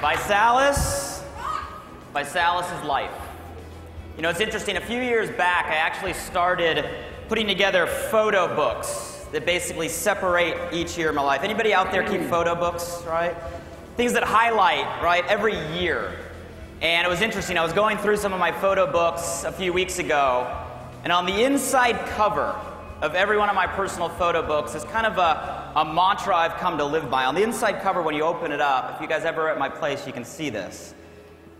Visalus. Visalus is life. You know, it's interesting. A few years back, I actually started putting together photo books that basically separate each year of my life. Anybody out there keep photo books, right? Things that highlight, right, every year. And it was interesting. I was going through some of my photo books a few weeks ago, and on the inside cover of every one of my personal photo books is kind of a mantra I've come to live by. On the inside cover, when you open it up, if you guys ever are at my place, you can see this.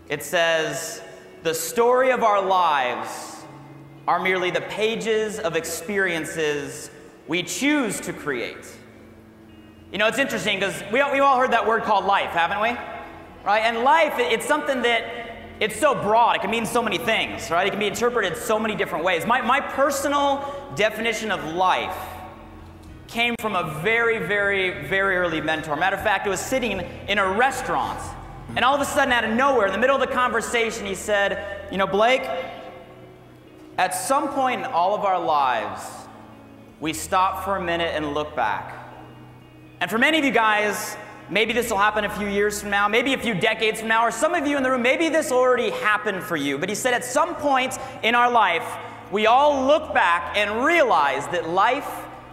It says, "The story of our lives are merely the pages of experiences we choose to create." You know, it's interesting because we all heard that word called life, haven't we? Right? And life, it's something that, it's so broad. It can mean so many things, right? It can be interpreted so many different ways. My personal definition of life came from a very, very, very early mentor. Matter of fact, it was sitting in a restaurant, and all of a sudden, out of nowhere, in the middle of the conversation, he said, "You know, Blake, at some point in all of our lives, we stop for a minute and look back." And for many of you guys, maybe this will happen a few years from now, maybe a few decades from now, or some of you in the room, maybe this already happened for you. But he said at some point in our life, we all look back and realize that life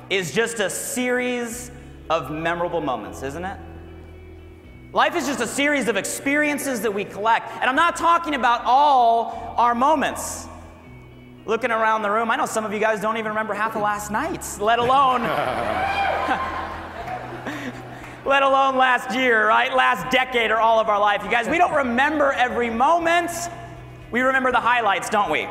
is just a series of memorable moments, isn't it? Life is just a series of experiences that we collect. And I'm not talking about all our moments. Looking around the room, I know some of you guys don't even remember half of last night's, let alone let alone last year, right? Last decade or all of our life. You guys, we don't remember every moment. We remember the highlights, don't we?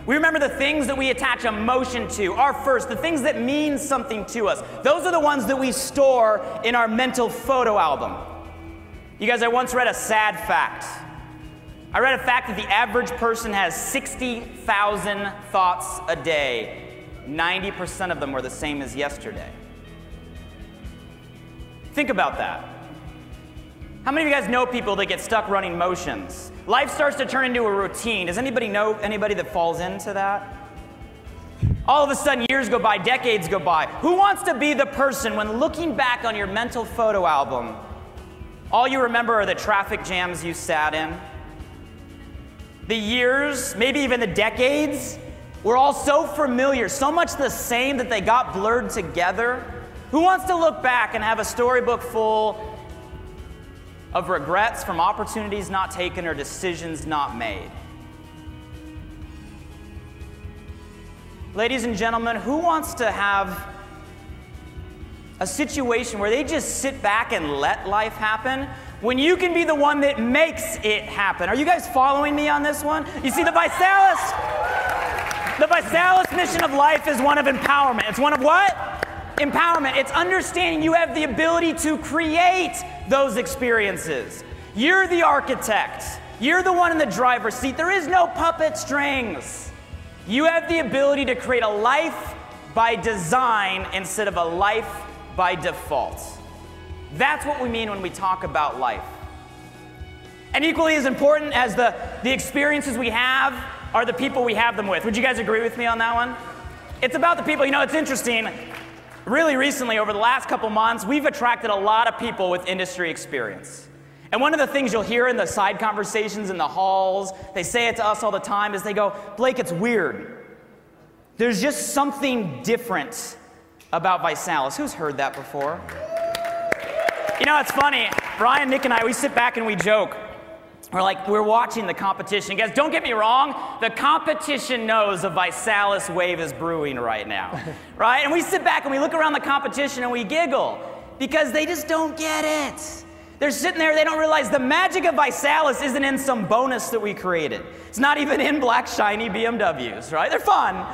We remember the things that we attach emotion to, our first, the things that mean something to us. Those are the ones that we store in our mental photo album. You guys, I once read a sad fact. I read a fact that the average person has 60,000 thoughts a day. 90% of them were the same as yesterday. Think about that. How many of you guys know people that get stuck running motions? Life starts to turn into a routine. Does anybody know anybody that falls into that? All of a sudden, years go by, decades go by. Who wants to be the person when looking back on your mental photo album, all you remember are the traffic jams you sat in? The years, maybe even the decades, were all so familiar, so much the same that they got blurred together. Who wants to look back and have a storybook full of regrets from opportunities not taken or decisions not made? Ladies and gentlemen, who wants to have a situation where they just sit back and let life happen when you can be the one that makes it happen? Are you guys following me on this one? You see, the Visalus mission of life is one of empowerment. It's one of what? Empowerment. It's understanding you have the ability to create those experiences. You're the architect. You're the one in the driver's seat. There is no puppet strings. You have the ability to create a life by design instead of a life by default. That's what we mean when we talk about life. And equally as important as the experiences we have are the people we have them with. Would you guys agree with me on that one? It's about the people. You know, it's interesting. Really recently, over the last couple months, we've attracted a lot of people with industry experience. And one of the things you'll hear in the side conversations in the halls, they say it to us all the time, is they go, "Blake, it's weird. There's just something different about Visalus." Who's heard that before? You know, it's funny. Brian, Nick, and I, we sit back and we joke. We're watching the competition. Guys, don't get me wrong. The competition knows a Visalus wave is brewing right now, right? And we sit back and we look around the competition and we giggle because they just don't get it. They're sitting there, they don't realize the magic of Visalus isn't in some bonus that we created. It's not even in black, shiny BMWs, right? They're fun,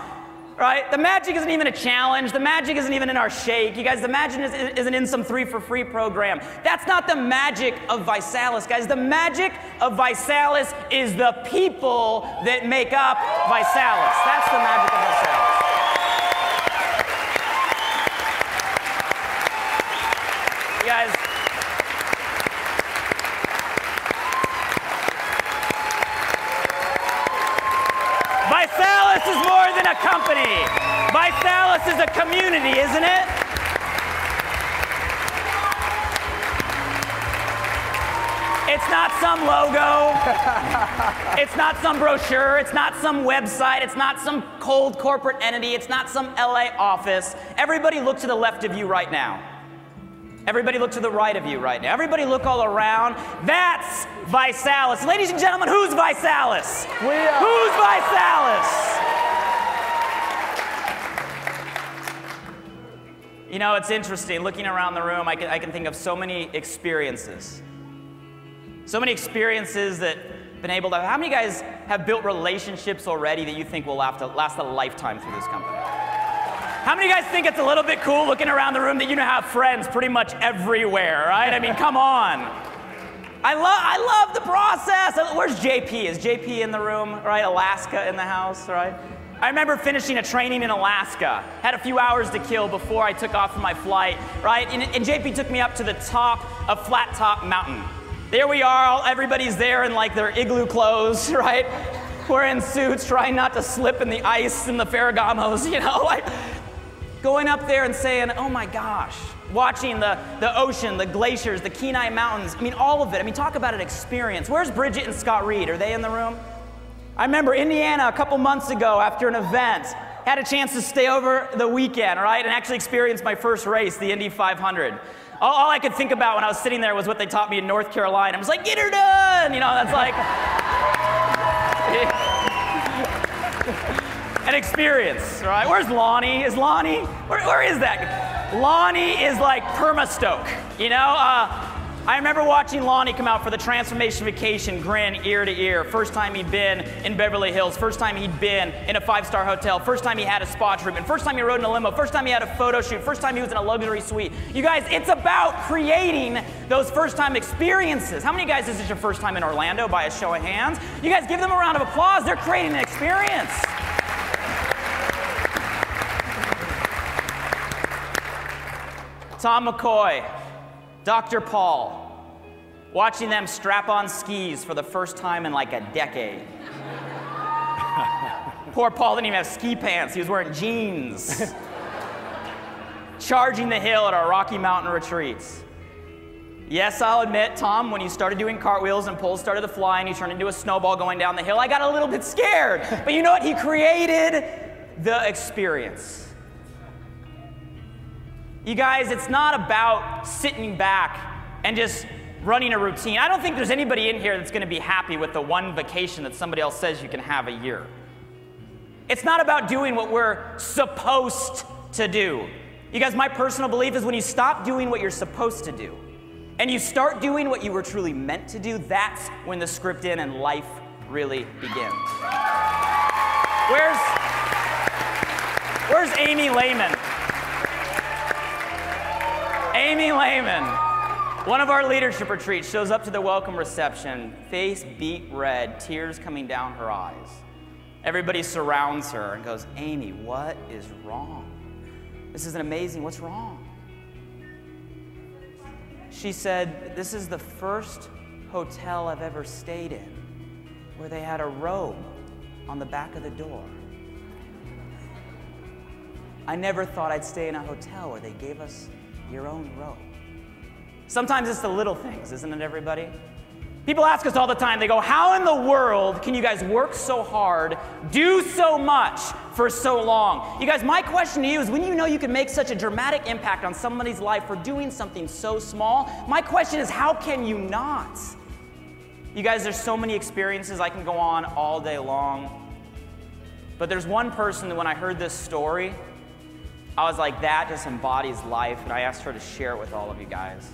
right? The magic isn't even a challenge. The magic isn't even in our shake. You guys, the magic isn't in some 3 for free program. That's not the magic of Visalus, guys. The magic of Visalus is the people that make up Visalus. That's the magic of Visalus. You guys, Visalus is more than a company. Visalus is a community, isn't it? It's not some logo. It's not some brochure. It's not some website. It's not some cold corporate entity. It's not some LA office. Everybody look to the left of you right now. Everybody look to the right of you right now. Everybody look all around. That's Visalus. Ladies and gentlemen, who's Visalus? We are. Who's Visalus? You know, it's interesting. Looking around the room, I can think of so many experiences. So many experiences that I've been able to. How many guys have built relationships already that you think will last a lifetime through this company? How many guys think it's a little bit cool looking around the room that you now have friends pretty much everywhere, right? I mean, come on. I love the process. Where's JP? Is JP in the room, right? Alaska in the house, right? I remember finishing a training in Alaska. Had a few hours to kill before I took off for my flight, right? And JP took me up to the top of Flat Top Mountain. There we are, everybody's there in like their igloo clothes, right? Wearing suits, trying not to slip in the ice and the Ferragamos, you know? Like, going up there and saying, oh my gosh, watching the ocean, the glaciers, the Kenai Mountains, I mean, all of it. I mean, talk about an experience. Where's Bridget and Scott Reed? Are they in the room? I remember Indiana a couple months ago after an event, had a chance to stay over the weekend, right, and actually experience my first race, the Indy 500. All I could think about when I was sitting there was what they taught me in North Carolina. I was like, get her done! You know, that's like an experience, right? Where's Lonnie? Is Lonnie? Where is that? Lonnie is like perma-stoke, you know? I remember watching Lonnie come out for the Transformation Vacation, grin ear to ear. First time he'd been in Beverly Hills. First time he'd been in a 5-star hotel. First time he had a spa treatment. First time he rode in a limo. First time he had a photo shoot. First time he was in a luxury suite. You guys, it's about creating those first time experiences. How many guys is this your first time in Orlando by a show of hands? You guys give them a round of applause. They're creating an experience. Tom McCoy, Dr. Paul, watching them strap on skis for the first time in like a decade. Poor Paul didn't even have ski pants. He was wearing jeans. Charging the hill at our Rocky Mountain retreats. Yes, I'll admit, Tom, when you started doing cartwheels and poles started to fly and you turned into a snowball going down the hill, I got a little bit scared. But you know what? He created the experience. You guys, it's not about sitting back and just running a routine. I don't think there's anybody in here that's going to be happy with the one vacation that somebody else says you can have a year. It's not about doing what we're supposed to do. You guys, my personal belief is when you stop doing what you're supposed to do and you start doing what you were truly meant to do, that's when the script in and life really begins. Where's Amy Lehman? Amy Lehman, one of our leadership retreats, shows up to the welcome reception, face beet red, tears coming down her eyes. Everybody surrounds her and goes, Amy, what is wrong? This is amazing. What's wrong? She said, this is the first hotel I've ever stayed in where they had a robe on the back of the door. I never thought I'd stay in a hotel where they gave us your own robe. Sometimes it's the little things, isn't it, everybody? People ask us all the time, they go, how in the world can you guys work so hard, do so much for so long? You guys, my question to you is when you know you can make such a dramatic impact on somebody's life for doing something so small, my question is how can you not? You guys, there's so many experiences, I can go on all day long. But there's one person that when I heard this story, I was like, that just embodies life, and I asked her to share it with all of you guys.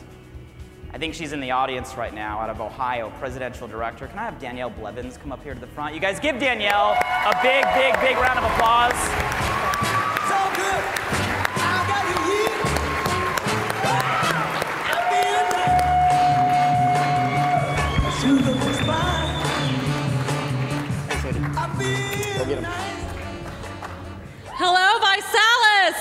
I think she's in the audience right now out of Ohio, presidential director. Can I have Danielle Blevins come up here to the front? You guys give Danielle a big, big, big round of applause. It's all good. I got you here. I've been through the spine. I've been nice. Hello, Visalus.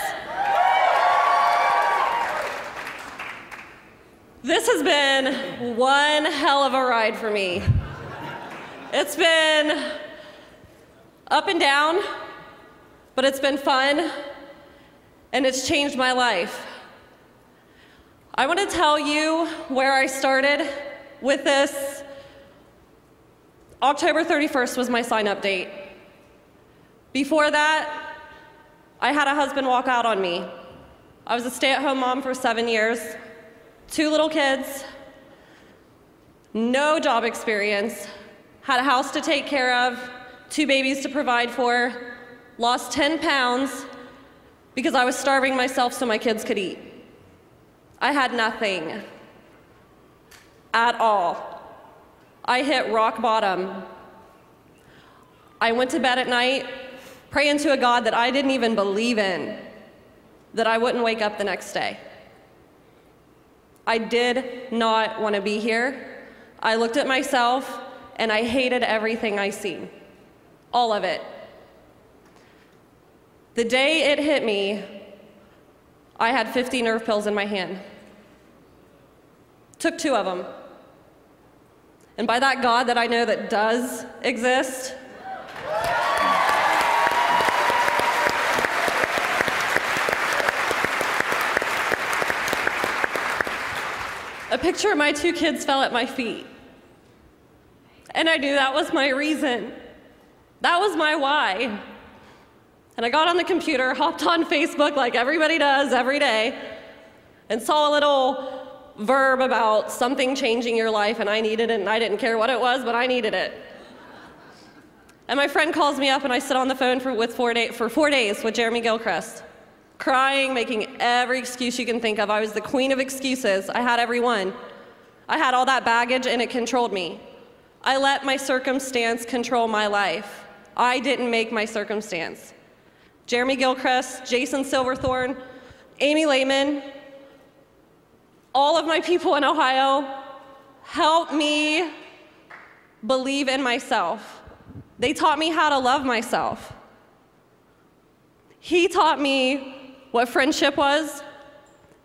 This has been one hell of a ride for me. It's been up and down, but it's been fun, and it's changed my life. I want to tell you where I started with this. October 31st was my sign-up date. Before that, I had a husband walk out on me. I was a stay-at-home mom for 7 years, 2 little kids, no job experience, had a house to take care of, 2 babies to provide for, lost 10 pounds because I was starving myself so my kids could eat. I had nothing at all. I hit rock bottom. I went to bed at night praying to a God that I didn't even believe in, that I wouldn't wake up the next day. I did not want to be here. I looked at myself and I hated everything I seen, all of it. The day it hit me, I had 50 nerve pills in my hand. Took 2 of them. And by that God that I know that does exist, a picture of my 2 kids fell at my feet. And I knew that was my reason. That was my why. And I got on the computer, hopped on Facebook like everybody does every day, and saw a little verb about something changing your life, and I needed it, and I didn't care what it was, but I needed it. And my friend calls me up, and I sit on the phone for 4 days with Jeremy Gilchrist, crying, making every excuse you can think of. I was the queen of excuses. I had every one. I had all that baggage, and it controlled me. I let my circumstance control my life. I didn't make my circumstance. Jeremy Gilchrist, Jason Silverthorne, Amy Lehman, all of my people in Ohio helped me believe in myself. They taught me how to love myself. He taught me what friendship was.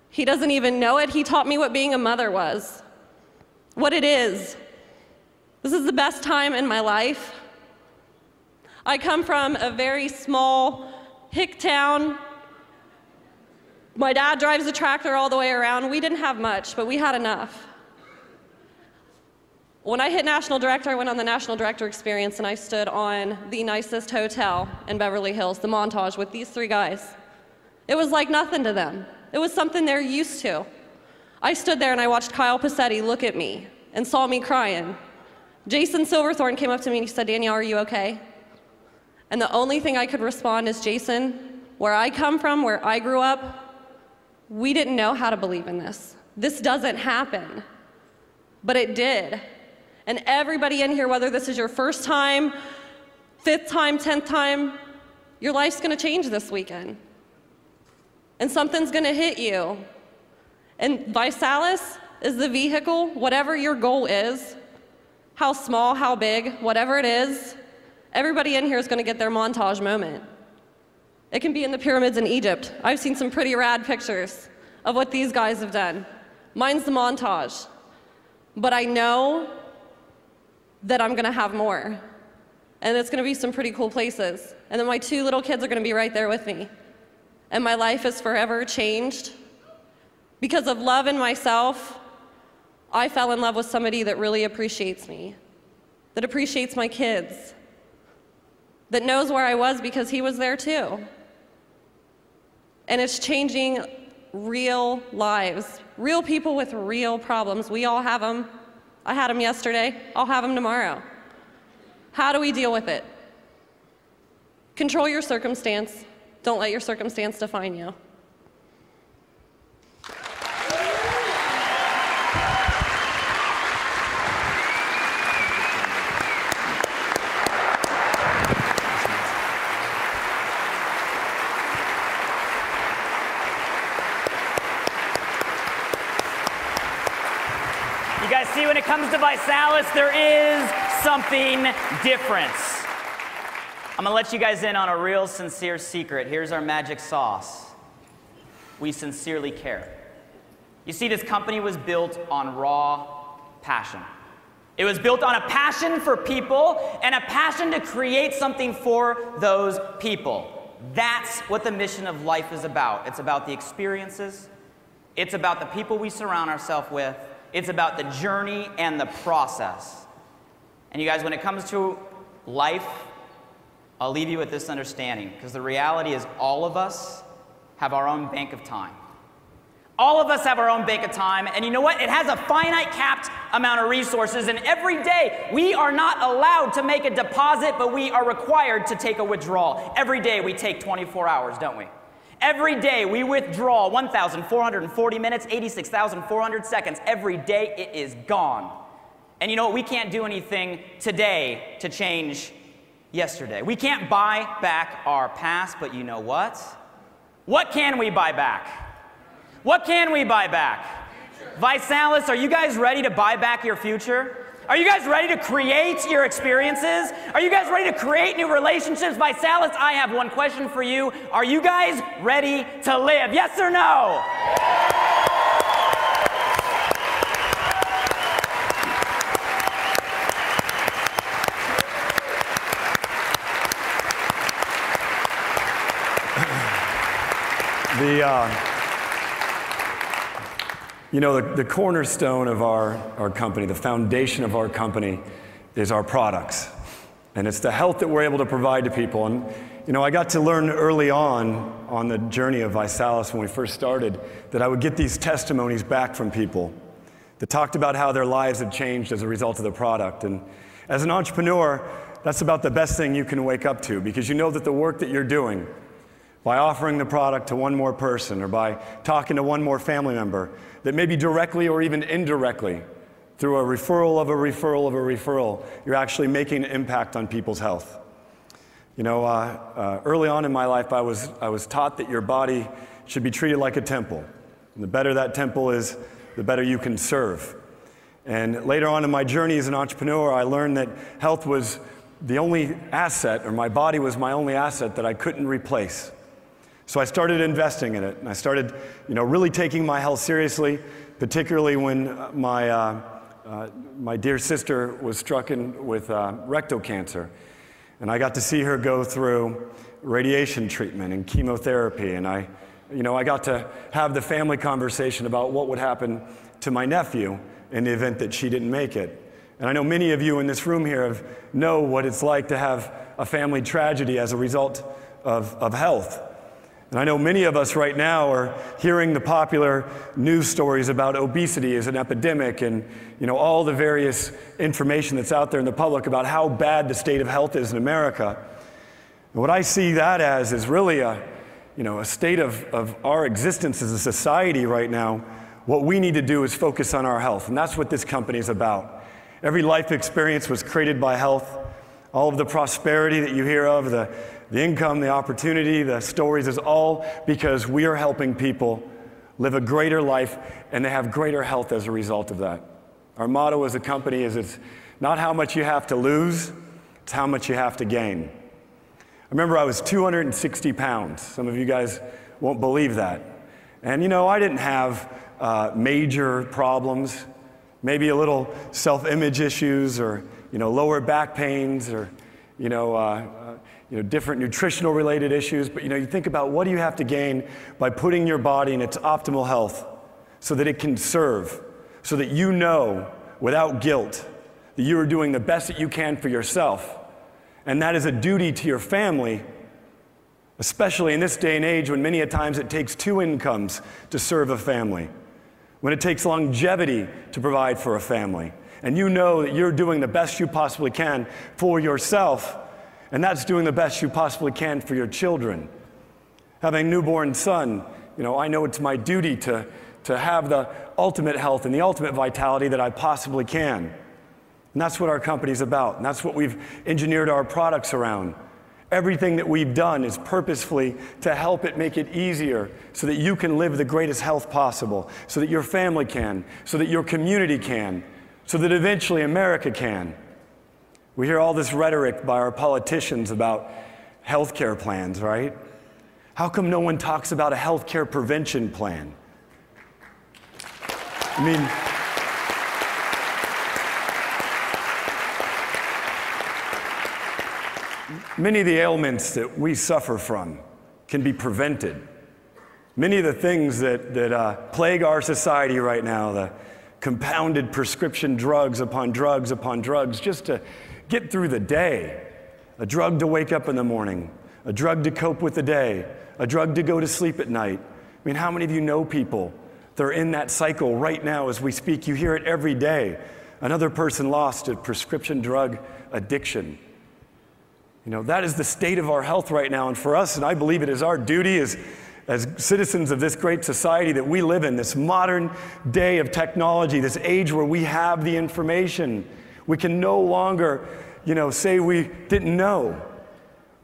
He doesn't even know it. He taught me what being a mother was, what it is. This is the best time in my life. I come from a very small hick town. My dad drives a tractor all the way around. We didn't have much, but we had enough. When I hit National Director, I went on the National Director experience, and I stood on the nicest hotel in Beverly Hills, the Montage, with these 3 guys. It was like nothing to them. It was something they're used to. I stood there and I watched Kyle Passetti look at me and saw me crying. Jason Silverthorne came up to me and he said, "Danielle, are you okay?" And the only thing I could respond is, "Jason, where I come from, where I grew up, we didn't know how to believe in this. This doesn't happen." But it did. And everybody in here, whether this is your first time, 5th time, 10th time, your life's gonna change this weekend. And something's gonna hit you. And Visalus is the vehicle, whatever your goal is, how small, how big, whatever it is, everybody in here is gonna get their Montage moment. It can be in the pyramids in Egypt. I've seen some pretty rad pictures of what these guys have done. Mine's the Montage. But I know that I'm gonna have more. And it's gonna be some pretty cool places. And then my 2 little kids are gonna be right there with me. And my life is forever changed. Because of love in myself, I fell in love with somebody that really appreciates me, that appreciates my kids, that knows where I was because he was there too. And it's changing real lives, real people with real problems. We all have them. I had them yesterday. I'll have them tomorrow. How do we deal with it? Control your circumstance. Don't let your circumstance define you. You guys see, when it comes to Visalus, there is something different. I'm gonna let you guys in on a real sincere secret. Here's our magic sauce. We sincerely care. You see, this company was built on raw passion. It was built on a passion for people and a passion to create something for those people. That's what the mission of life is about. It's about the experiences. It's about the people we surround ourselves with. It's about the journey and the process. And you guys, when it comes to life, I'll leave you with this understanding, because the reality is all of us have our own bank of time. All of us have our own bank of time, and you know what? It has a finite capped amount of resources, and every day we are not allowed to make a deposit, but we are required to take a withdrawal. Every day we take 24 hours, don't we? Every day we withdraw 1,440 minutes, 86,400 seconds. Every day it is gone. And you know what? We can't do anything today to change yesterday. We can't buy back our past, but you know what? What can we buy back? What can we buy back? Visalus, are you guys ready to buy back your future? Are you guys ready to create your experiences? Are you guys ready to create new relationships? Visalus, I have one question for you. Are you guys ready to live? Yes or no? The cornerstone of our company, the foundation of our company, is our products. And it's the health that we're able to provide to people. And, I got to learn early on the journey of Visalus when we first started, that I would get these testimonies back from people that talked about how their lives had changed as a result of the product. And as an entrepreneur, that's about the best thing you can wake up to, because you know that the work that you're doing, by offering the product to one more person or by talking to one more family member, that maybe directly or even indirectly, through a referral of a referral of a referral, you're actually making an impact on people's health. Early on in my life, I was taught that your body should be treated like a temple. And the better that temple is, the better you can serve. And later on in my journey as an entrepreneur, I learned that health was the only asset, or my body was my only asset that I couldn't replace. So I started investing in it, and I started, really taking my health seriously, particularly when my dear sister was stricken with rectal cancer. And I got to see her go through radiation treatment and chemotherapy, and I got to have the family conversation about what would happen to my nephew in the event that she didn't make it. And I know many of you in this room here know what it's like to have a family tragedy as a result of health. And I know many of us right now are hearing the popular news stories about obesity as an epidemic and all the various information that's out there in the public about how bad the state of health is in America. And what I see that as is really a state of our existence as a society right now. What we need to do is focus on our health, and that's what this company is about. Every life experience was created by health. All of the prosperity that you hear of, the income, the opportunity, the stories is all because we are helping people live a greater life, and they have greater health as a result of that. Our motto as a company is it's not how much you have to lose, it's how much you have to gain. I remember I was 260 pounds. Some of you guys won't believe that. And I didn't have major problems, maybe a little self-image issues or lower back pains or different nutritional related issues, but you think about what do you have to gain by putting your body in its optimal health so that it can serve, so that without guilt that you are doing the best that you can for yourself. And that is a duty to your family, especially in this day and age when many a times it takes two incomes to serve a family, when it takes longevity to provide for a family. And you know that you're doing the best you possibly can for yourself, and that's doing the best you possibly can for your children. Having a newborn son, I know it's my duty to have the ultimate health and the ultimate vitality that I possibly can. And that's what our company's about, and that's what we've engineered our products around. Everything that we've done is purposefully to help it make it easier so that you can live the greatest health possible, so that your family can, so that your community can, so that eventually America can. We hear all this rhetoric by our politicians about healthcare plans, right? How come no one talks about a healthcare prevention plan? I mean, many of the ailments that we suffer from can be prevented. Many of the things that plague our society right now, compounded prescription drugs upon drugs upon drugs just to get through the day. A drug to wake up in the morning, a drug to cope with the day, a drug to go to sleep at night. I mean, how many of you know people that are in that cycle right now as we speak? You hear it every day. Another person lost to prescription drug addiction. You know, that is the state of our health right now. And for us, and I believe it is our duty as citizens of this great society that we live in, this modern day of technology, this age where we have the information. We can no longer, say we didn't know.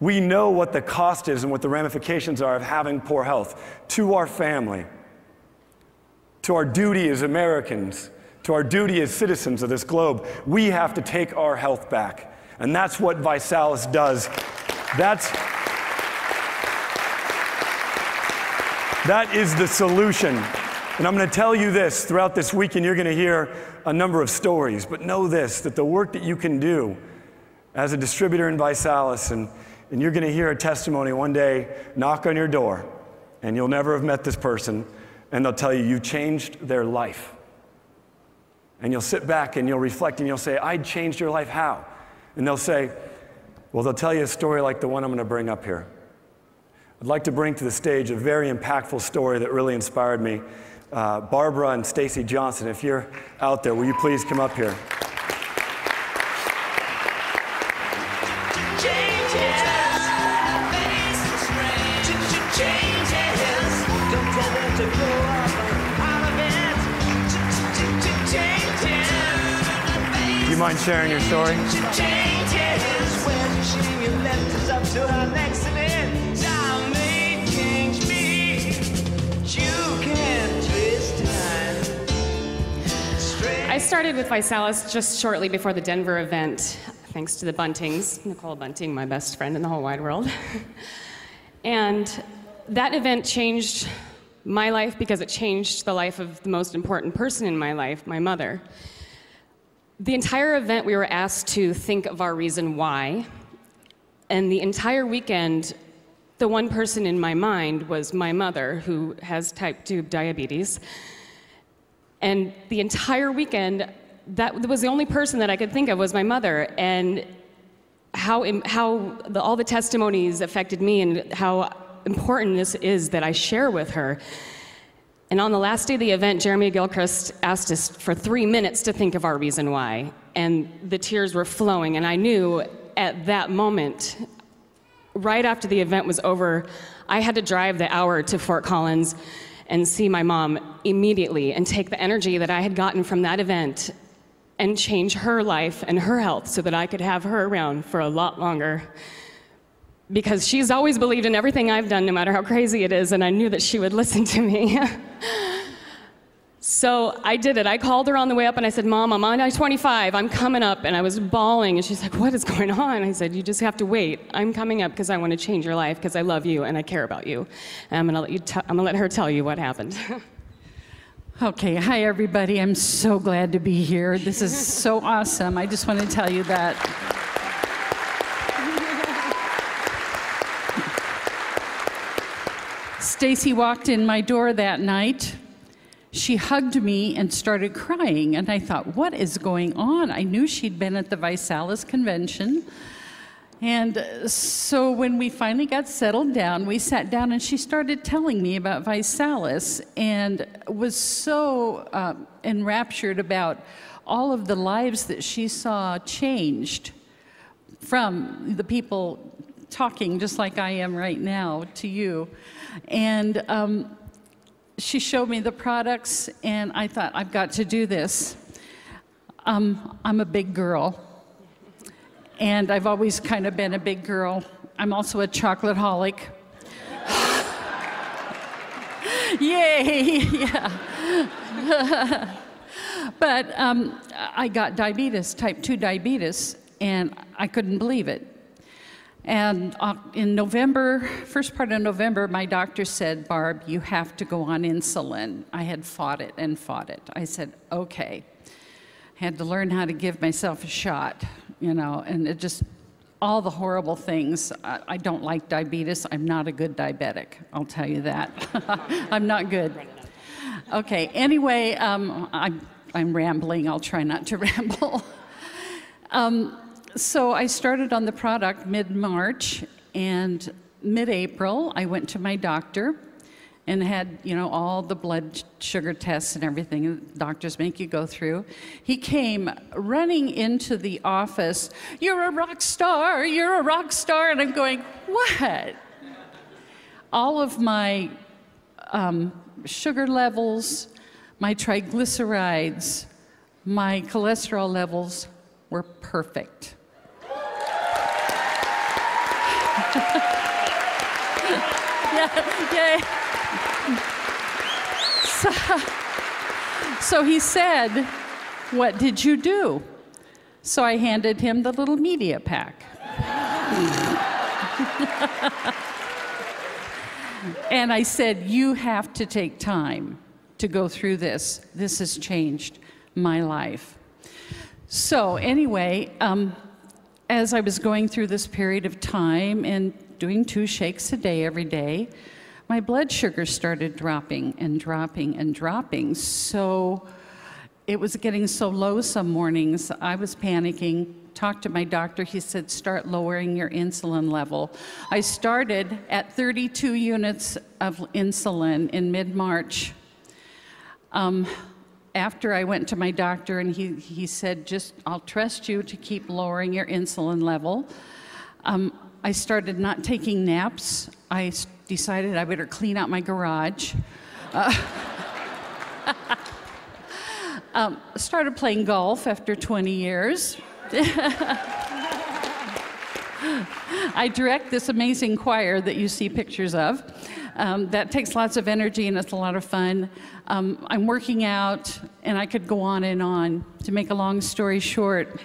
We know what the cost is and what the ramifications are of having poor health to our family, to our duty as Americans, to our duty as citizens of this globe. We have to take our health back. And that's what Visalus does. That is the solution. And I'm going to tell you this, throughout this weekend you're going to hear a number of stories, but know this, that the work that you can do as a distributor in Visalus, and you're going to hear a testimony one day knock on your door, and you'll never have met this person, and they'll tell you you changed their life. And you'll sit back and you'll reflect and you'll say, I changed your life, how? And they'll say, well, they'll tell you a story like the one I'm going to bring up here. I'd like to bring to the stage a very impactful story that really inspired me. Barbara and Stacy Johnson, if you're out there, will you please come up here? Do you mind sharing your story? I started with Visalus just shortly before the Denver event, thanks to the Buntings, Nicole Bunting, my best friend in the whole wide world. And that event changed my life because it changed the life of the most important person in my life, my mother. The entire event, we were asked to think of our reason why. And the entire weekend, the one person in my mind was my mother, who has type 2 diabetes. And the entire weekend, that was the only person that I could think of was my mother. And how all the testimonies affected me and how important this is that I share with her. And on the last day of the event, Jeremy Gilchrist asked us for 3 minutes to think of our reason why. And the tears were flowing. And I knew at that moment, right after the event was over, I had to drive the hour to Fort Collins and see my mom immediately and take the energy that I had gotten from that event and change her life and her health so that I could have her around for a lot longer. Because she's always believed in everything I've done, no matter how crazy it is, and I knew that she would listen to me. So I did it. I called her on the way up and I said, Mom, I'm on I-25, I'm coming up. And I was bawling and she's like, what is going on? I said, you just have to wait. I'm coming up because I want to change your life because I love you and I care about you. And I'm going to let her tell you what happened. Okay, hi everybody. I'm so glad to be here. This is so awesome. I just want to tell you that. Stacy walked in my door that night. She hugged me and started crying, and I thought, what is going on? I knew she'd been at the Visalus convention. And so when we finally got settled down, we sat down and she started telling me about Visalus and was so enraptured about all of the lives that she saw changed from the people talking just like I am right now to you. And she showed me the products, and I thought, I've got to do this. I'm a big girl, and I've always kind of been a big girl. I'm also a chocolate-holic. Yay, yeah. But I got diabetes, type 2 diabetes, and I couldn't believe it. And in November, first part of November, my doctor said, Barb, you have to go on insulin. I had fought it and fought it. I said, okay. Had to learn how to give myself a shot, you know, and it just, all the horrible things. I don't like diabetes. I'm not a good diabetic, I'll tell you that. I'm not good. Okay, anyway, I'm rambling. I'll try not to ramble. So I started on the product mid-March, and mid-April, I went to my doctor and had, all the blood sugar tests and everything doctors make you go through. He came running into the office, "You're a rock star, you're a rock star," and I'm going, "What?" All of my sugar levels, my triglycerides, my cholesterol levels were perfect. Yeah. So he said, "What did you do?" So I handed him the little media pack. And I said, "You have to take time to go through this. This has changed my life." So anyway, as I was going through this period of time and doing 2 shakes a day every day, my blood sugar started dropping and dropping and dropping. So it was getting so low some mornings, I was panicking. Talked to my doctor. He said, "Start lowering your insulin level." I started at 32 units of insulin in mid-March. After I went to my doctor, and he said, "I'll trust you to keep lowering your insulin level." I started not taking naps. I decided I better clean out my garage. Started playing golf after 20 years. I direct this amazing choir that you see pictures of. That takes lots of energy, and it's a lot of fun. I'm working out, and I could go on and on. To make a long story short,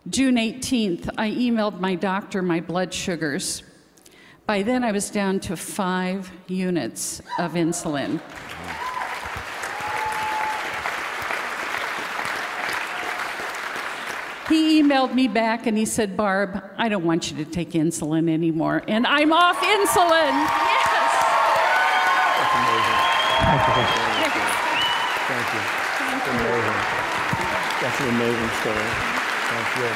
June 18th, I emailed my doctor my blood sugars. By then, I was down to 5 units of insulin. He emailed me back and he said, "Barb, I don't want you to take insulin anymore." And I'm off insulin. Yes. That's amazing. Thank you. That's amazing. That's an amazing story. Thank you.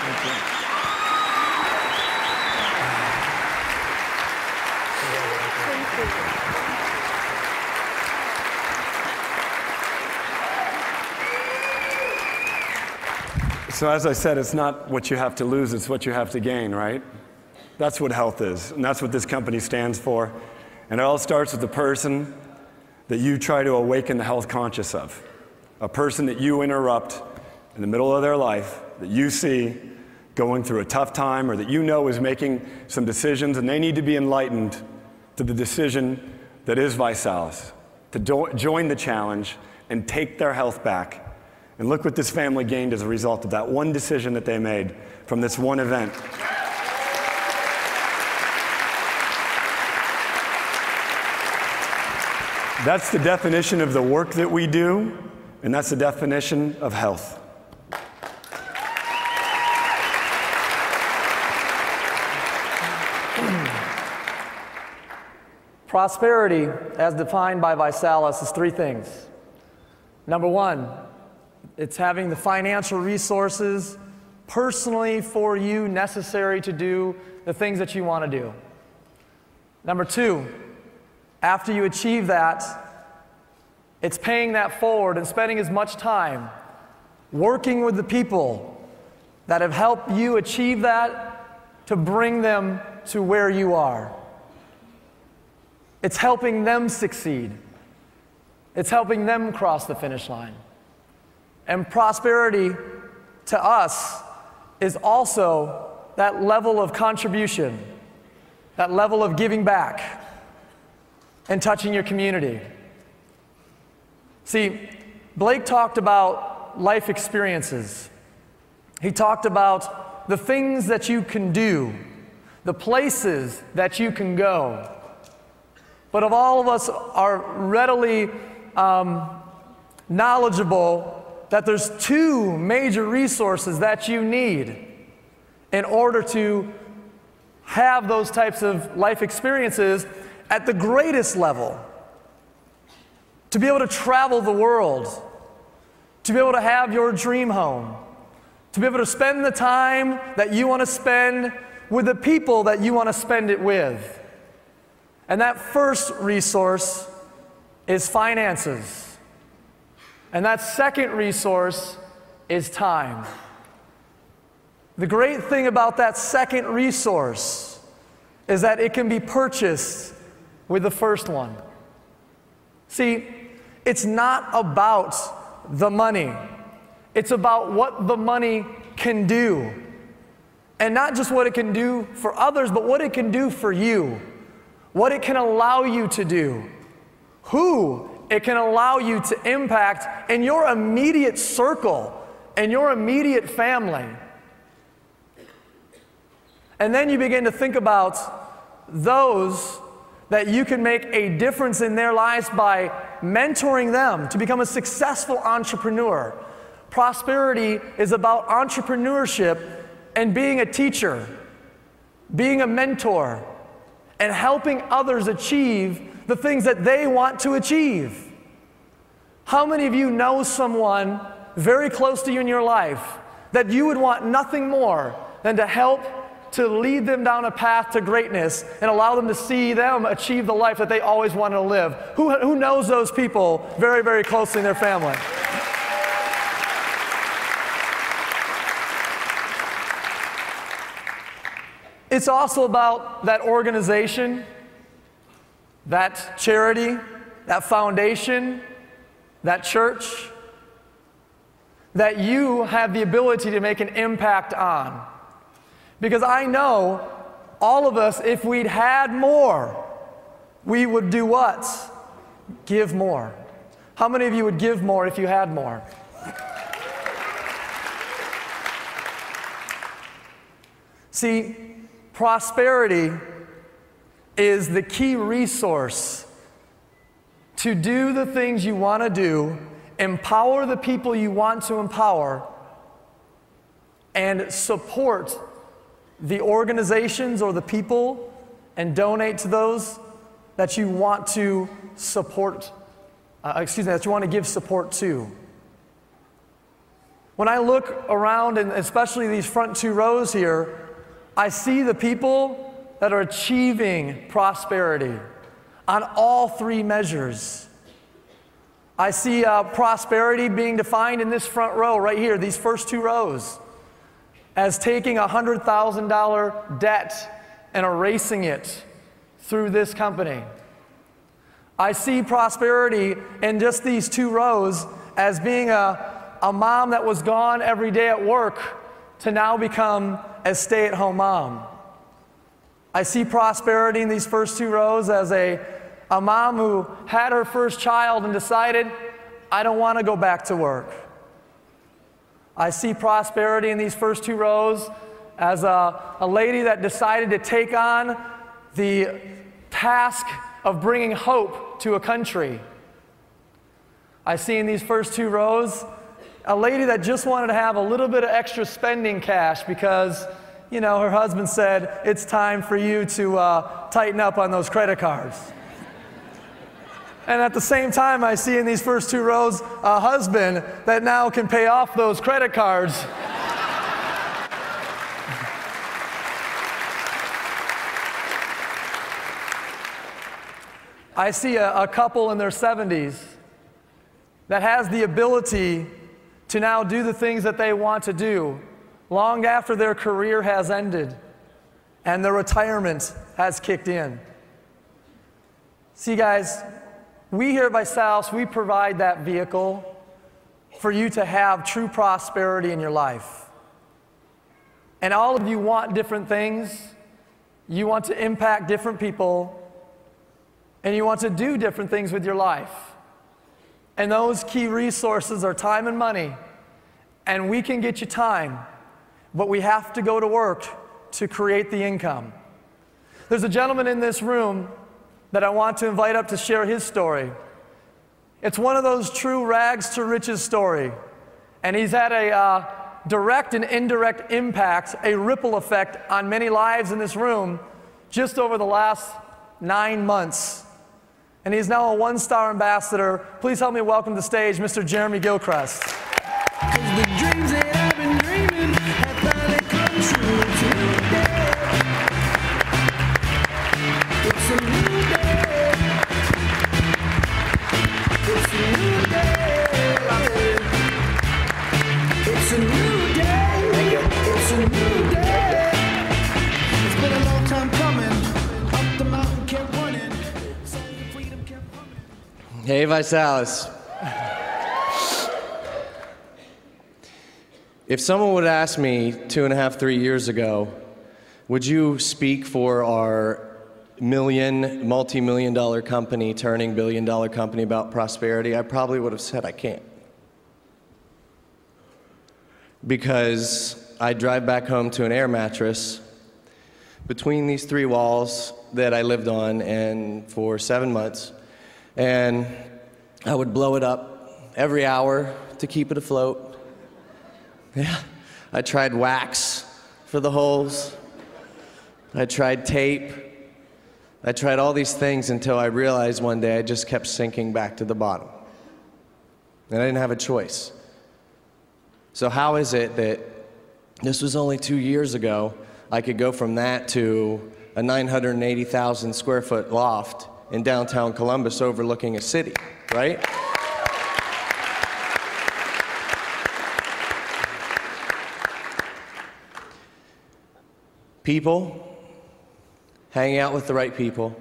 Thank you. So as I said, it's not what you have to lose, it's what you have to gain, right? That's what health is, and that's what this company stands for. And it all starts with the person that you try to awaken the health conscious of. A person that you interrupt in the middle of their life, that you see going through a tough time, or that you know is making some decisions, and they need to be enlightened to the decision that is Visalus, to join the challenge and take their health back. And look what this family gained as a result of that one decision that they made from this one event. That's the definition of the work that we do, and that's the definition of health. Prosperity, as defined by Visalus, is 3 things. Number 1, it's having the financial resources personally for you necessary to do the things that you want to do. Number 2, after you achieve that, it's paying that forward and spending as much time working with the people that have helped you achieve that to bring them to where you are. It's helping them succeed. It's helping them cross the finish line. And prosperity to us is also that level of contribution, that level of giving back and touching your community. See, Blake talked about life experiences. He talked about the things that you can do, the places that you can go. But if all of us are readily knowledgeable that there's 2 major resources that you need in order to have those types of life experiences at the greatest level. To be able to travel the world, to be able to have your dream home, to be able to spend the time that you want to spend with the people that you want to spend it with. And that first resource is finances. And that second resource is time. The great thing about that second resource is that it can be purchased with the first one. See, it's not about the money. It's about what the money can do. And not just what it can do for others, but what it can do for you. What it can allow you to do. Who it can allow you to impact in your immediate circle, in your immediate family. And then you begin to think about those that you can make a difference in their lives by mentoring them to become a successful entrepreneur. Prosperity is about entrepreneurship and being a teacher, being a mentor, and helping others achieve the things that they want to achieve. How many of you know someone very close to you in your life that you would want nothing more than to help to lead them down a path to greatness and allow them to see them achieve the life that they always wanted to live? Who knows those people very, very closely in their family? It's also about that organization, that charity, that foundation, that church, that you have the ability to make an impact on. Because I know all of us, if we'd had more, we would do what? Give more. How many of you would give more if you had more? See, prosperity is the key resource to do the things you want to do, empower the people you want to empower, and support the organizations or the people and donate to those that you want to support, that you want to give support to. When I look around, and especially these front two rows here, I see the people that are achieving prosperity on all three measures. I see prosperity being defined in this front row right here, these first two rows, as taking a $100,000 debt and erasing it through this company. I see prosperity in just these two rows as being a mom that was gone every day at work to now become a stay-at-home mom. I see prosperity in these first two rows as a mom who had her first child and decided, I don't want to go back to work. I see prosperity in these first two rows as a lady that decided to take on the task of bringing hope to a country. I see in these first two rows a lady that just wanted to have a little bit of extra spending cash because, you know, her husband said, it's time for you to tighten up on those credit cards. And at the same time, I see in these first two rows a husband that now can pay off those credit cards. I see a couple in their 70s that has the ability to now do the things that they want to do long after their career has ended and their retirement has kicked in. See, guys, we here at Visalus, we provide that vehicle for you to have true prosperity in your life. And all of you want different things. You want to impact different people. And you want to do different things with your life. And those key resources are time and money. And we can get you time, but we have to go to work to create the income. There's a gentleman in this room that I want to invite up to share his story. It's one of those true rags to riches story. And he's had a direct and indirect impact, a ripple effect on many lives in this room just over the last 9 months. And he's now a one-star ambassador. Please help me welcome to the stage Mr. Jeremy Gilchrist. 'Cause the dreams that I've been dreaming have finally come true today. It's a new day. It's a new day. It's a new day. It's a new day. It's been a long time coming. Up the mountain kept running. Song of freedom kept humming. Hey, Visalus. If someone would ask me 2.5, 3 years ago, would you speak for our multi-million-dollar company turning billion-dollar company about prosperity, I probably would have said I can't. Because I drive back home to an air mattress between these 3 walls that I lived on and for 7 months, and I would blow it up every hour to keep it afloat. Yeah, I tried wax for the holes. I tried tape. I tried all these things until I realized one day I just kept sinking back to the bottom. And I didn't have a choice. So how is it that this was only 2 years ago, I could go from that to a 980,000 square foot loft in downtown Columbus overlooking a city, right? People, hanging out with the right people,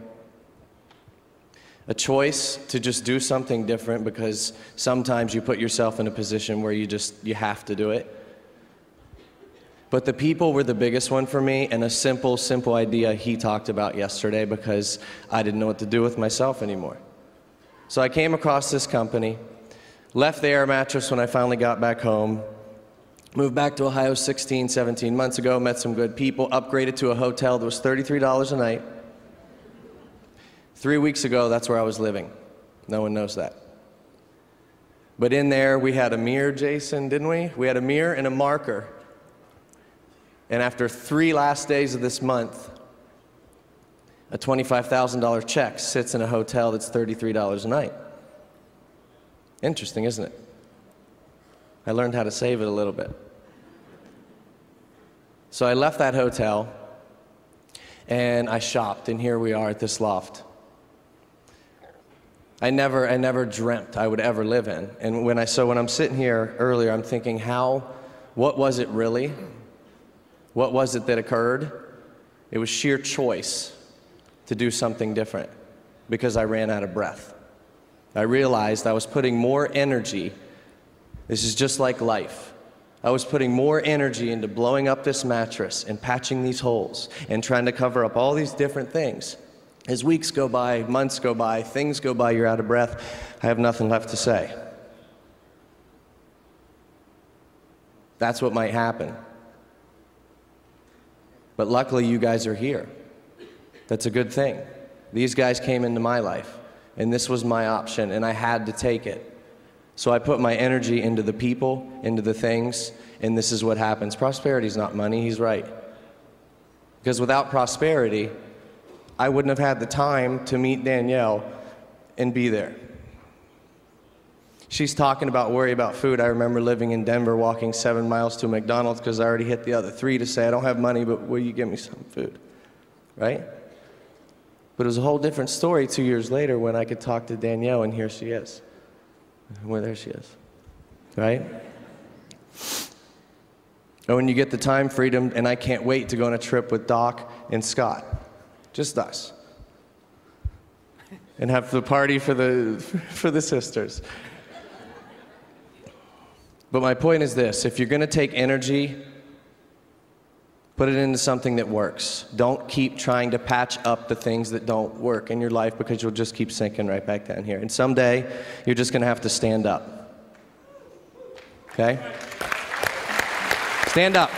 a choice to just do something different because sometimes you put yourself in a position where you have to do it. But the people were the biggest one for me, and a simple idea he talked about yesterday because I didn't know what to do with myself anymore. So I came across this company, left the air mattress when I finally got back home, moved back to Ohio 16, 17 months ago, met some good people, upgraded to a hotel that was $33 a night. 3 weeks ago, that's where I was living. No one knows that. But in there, we had a mirror, Jason, didn't we? We had a mirror and a marker. And after 3 last days of this month, a $25,000 check sits in a hotel that's $33 a night. Interesting, isn't it? I learned how to save it a little bit. So I left that hotel, and I shopped, and here we are at this loft. I never dreamt I would ever live in. And when I'm sitting here earlier, I'm thinking, what was it really? What was it that occurred? It was sheer choice to do something different because I ran out of breath. I realized I was putting more energy. This is just like life. I was putting more energy into blowing up this mattress and patching these holes and trying to cover up all these different things. As weeks go by, months go by, things go by, you're out of breath, I have nothing left to say. That's what might happen. But luckily, you guys are here. That's a good thing. These guys came into my life, and this was my option, and I had to take it. So I put my energy into the people, into the things, and this is what happens. Prosperity is not money, he's right. Because without prosperity, I wouldn't have had the time to meet Danielle and be there. She's talking about worry about food. I remember living in Denver, walking 7 miles to a McDonald's because I already hit the other 3 to say, I don't have money, but will you give me some food? Right? But it was a whole different story 2 years later when I could talk to Danielle, and here she is. Well, there she is. Right? And when you get the time freedom, and I can't wait to go on a trip with Doc and Scott. Just us. And have the party for the sisters. But my point is this, if you're going to take energy, put it into something that works. Don't keep trying to patch up the things that don't work in your life because you'll just keep sinking right back down here. And someday, you're just going to have to stand up. Okay? Stand up.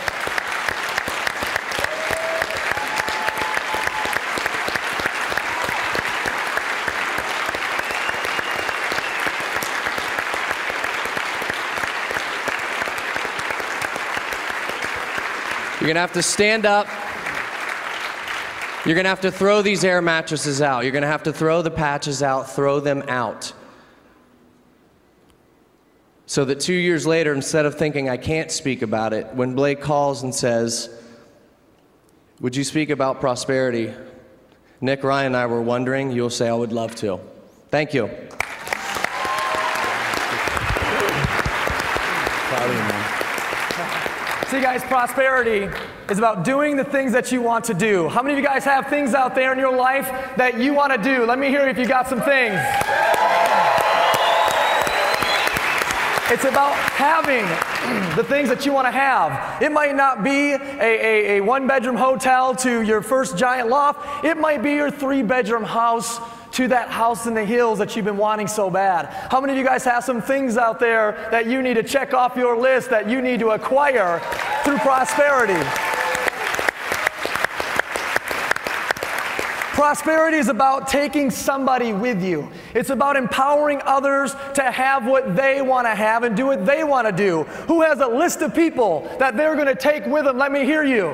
You're going to have to stand up. You're going to have to throw these air mattresses out. You're going to have to throw the patches out, throw them out. So that 2 years later, instead of thinking I can't speak about it, when Blake calls and says, "Would you speak about prosperity?" Nick, Ryan, and I were wondering, you'll say, "I would love to." Thank you. Proud of you, man. See, guys, prosperity is about doing the things that you want to do. How many of you guys have things out there in your life that you want to do? Let me hear if you got some things. It's about having the things that you want to have. It might not be a one-bedroom hotel to your first giant loft. It might be your three-bedroom house to that house in the hills that you've been wanting so bad. How many of you guys have some things out there that you need to check off your list that you need to acquire through prosperity? Prosperity is about taking somebody with you. It's about empowering others to have what they want to have and do what they want to do. Who has a list of people that they're going to take with them? Let me hear you.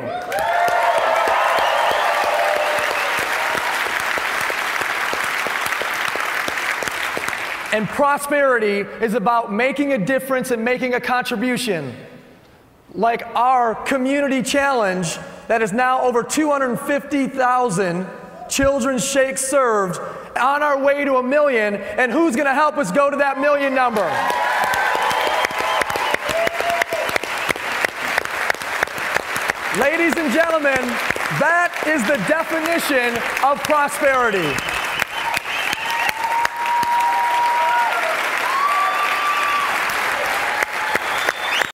And prosperity is about making a difference and making a contribution. Like our community challenge that is now over 250,000 children's shakes served, on our way to 1 million, and who's going to help us go to that 1 million number? Ladies and gentlemen, that is the definition of prosperity.